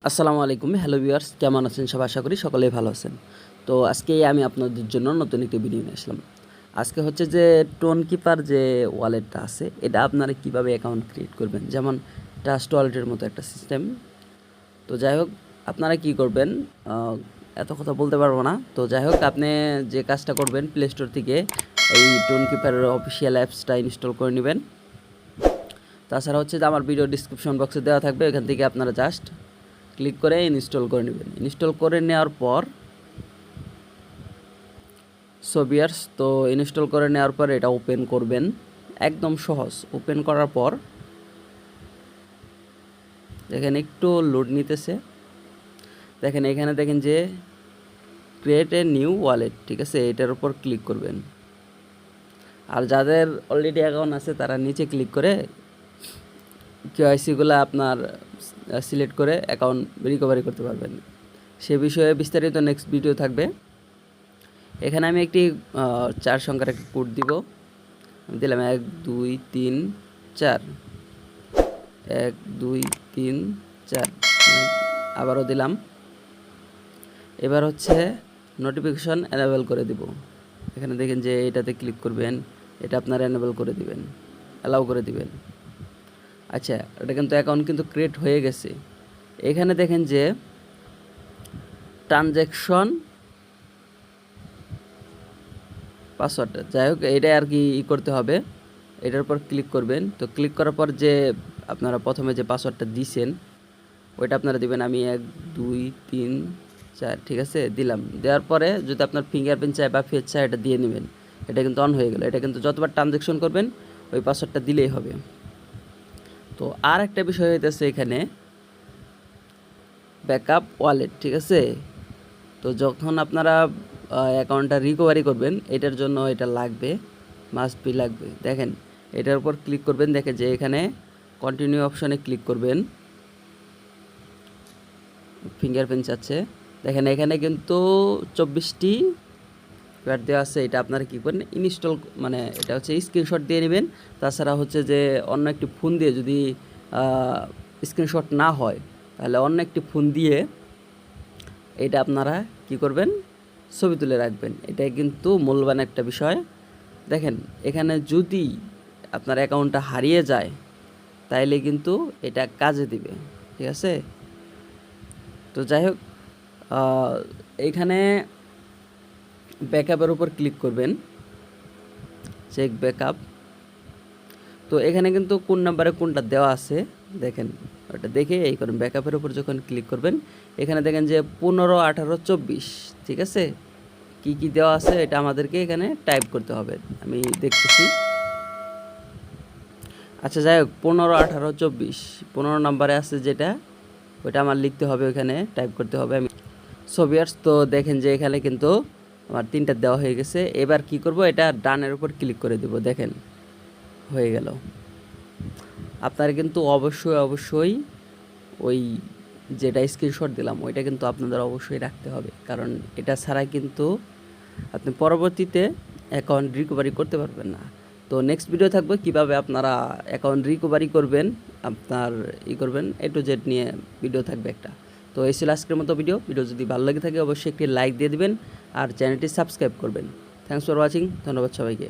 আসসালামু আলাইকুম, hello viewers, কেমন আছেন সবাই? আশা করি সকলেই ভালো আছেন। তো আজকে আমি আপনাদের জন্য নতুন একটি ভিডিও নিয়ে আসলাম। আজকে হচ্ছে যে টোন কিপার যে ওয়ালেটটা আছে, এটা আপনারা কিভাবে অ্যাকাউন্ট ক্রিয়েট করবেন, যেমন ট্রাস্ট ওয়ালেটের মতো একটা সিস্টেম। তো যাই হোক, আপনারা কি করবেন, এত কথা বলতে পারবো না। তো যাই হোক, আপনি যে কাজটা করবেন, প্লে স্টোর থেকে এই টোন কিপারের অফিসিয়াল অ্যাপসটা ইনস্টল করে নেবেন। তাছাড়া হচ্ছে যে আমার ভিডিও ডিসক্রিপশন বক্সে দেওয়া থাকবে, এখান থেকে আপনারা জাস্ট ক্লিক করে ইনস্টল করে নেবেন। ইনস্টল করে নেওয়ার পর ভিউয়ার্স, তো ইনস্টল করে নেওয়ার পর এটা ওপেন করবেন। একদম সহজ। ওপেন করার পর দেখেন একটু লোড নিতেছে। দেখেন এখানে দেখেন যে ক্রিয়েট এ নিউ ওয়ালেট, ঠিক আছে, এটার উপর ক্লিক করবেন। আর যাদের অলরেডি অ্যাকাউন্ট আছে তারা নিচে ক্লিক করে কেওয়াইসিগুলো আপনার সিলেক্ট করে অ্যাকাউন্ট রিকভারি করতে পারবেন। সে বিষয়ে বিস্তারিত নেক্সট ভিডিও থাকবে। এখানে আমি একটি 4 সংখ্যার একটা কোড দিব। আমি দিলাম 1 2 3 4, 1 2 3 4, আবারও দিলাম। এবার হচ্ছে নোটিফিকেশন এনেবল করে দিব। এখানে দেখেন যে এটাতে ক্লিক করবেন, এটা আপনারা এনেবল করে দিবেন, অ্যালাউ করে দিবেন। আচ্ছা, এটা কিন্তু অ্যাকাউন্ট কিন্তু ক্রিয়েট হয়ে গেছে। এখানে দেখেন যে ট্রানজ্যাকশন পাসওয়ার্ডটা, যাই হোক এটাই আর কি করতে হবে। এটার উপর ক্লিক করবেন। তো ক্লিক করার পর যে আপনারা প্রথমে যে পাসওয়ার্ডটা দিয়েছেন ওইটা আপনারা দিবেন। আমি 1 2 3 4, ঠিক আছে, দিলাম। দেওয়ার পরে যদি আপনার ফিঙ্গারপ্রিন্ট চাই বা ফেস চাই এটা দিয়ে নেবেন। এটা কিন্তু অন হয়ে গেল। এটা কিন্তু যতবার ট্রানজ্যাকশন করবেন ওই পাসওয়ার্ডটা দিলেই হবে। তো আর একটা বিষয় হইতেছে এখানে ব্যাকআপ ওয়ালেট, ঠিক আছে। তো যখন আপনারা অ্যাকাউন্টটা রিকভারি করবেন এটার জন্য এটা লাগবে, মাস্ট বি লাগবে। দেখেন এটার উপর ক্লিক করবেন। দেখেন যে এখানে কন্টিনিউ অপশনে ক্লিক করবেন। ফিঙ্গারপ্রিন্ট আছে, দেখেন এখানে কিন্তু 24টি প্যাড দেওয়া আছে। এটা আপনারা কী করেন, ইনস্টল মানে এটা হচ্ছে স্ক্রিনশট দিয়ে নেবেন। তাছাড়া হচ্ছে যে অন্য একটি ফোন দিয়ে যদি স্ক্রিনশট না হয় তাহলে অন্য একটি ফোন দিয়ে এটা আপনারা কি করবেন, ছবি তুলে রাখবেন। এটাই কিন্তু মূল্যবান একটা বিষয়। দেখেন এখানে যদি আপনার অ্যাকাউন্টটা হারিয়ে যায় তাইলে কিন্তু এটা কাজে দিবে, ঠিক আছে। তো যাই হোক, এইখানে ব্যাকআপের উপর ক্লিক করবেন, চেক ব্যাকআপ। তো এখানে কিন্তু কোন নাম্বারে কোনটা দেওয়া আছে দেখেন, ওটা দেখে এই করেন। ব্যাকআপের উপর যখন ক্লিক করবেন এখানে দেখেন যে 15 18 24, ঠিক আছে। কি কি দেওয়া আছে এটা আমাদেরকে এখানে টাইপ করতে হবে, আমি দেখতেছি। আচ্ছা যাই হোক, 15 18 24 15 নম্বরে আছে যেটা, ওইটা আমার লিখতে হবে, ওইখানে টাইপ করতে হবে। আমি ভিউয়ার্স, তো দেখেন যে এখানে কিন্তু আমার 3টা দেওয়া হয়ে গেছে। এবার কি করব, এটা ডানের উপর ক্লিক করে দেব। দেখেন হয়ে গেল। আপনারা কিন্তু অবশ্যই ওই যেটা স্ক্রিনশট দিলাম ওইটা কিন্তু আপনাদের অবশ্যই রাখতে হবে, কারণ এটা ছাড়া কিন্তু আপনি পরবর্তীতে অ্যাকাউন্ট রিকভারি করতে পারবেন না। তো নেক্সট ভিডিও থাকবে কিভাবে আপনারা অ্যাকাউন্ট রিকভারি করবেন, আপনার করবেন, A to Z নিয়ে ভিডিও থাকবে একটা। তো এই ছিল আজকের মতো ভিডিও যদি ভালো লাগে থাকে অবশ্যই একটি লাইক দিয়ে দিবেন আর চ্যানেলটি সাবস্ক্রাইব করবেন। থ্যাংকস ফর ওয়াচিং, ধন্যবাদ সবাইকে।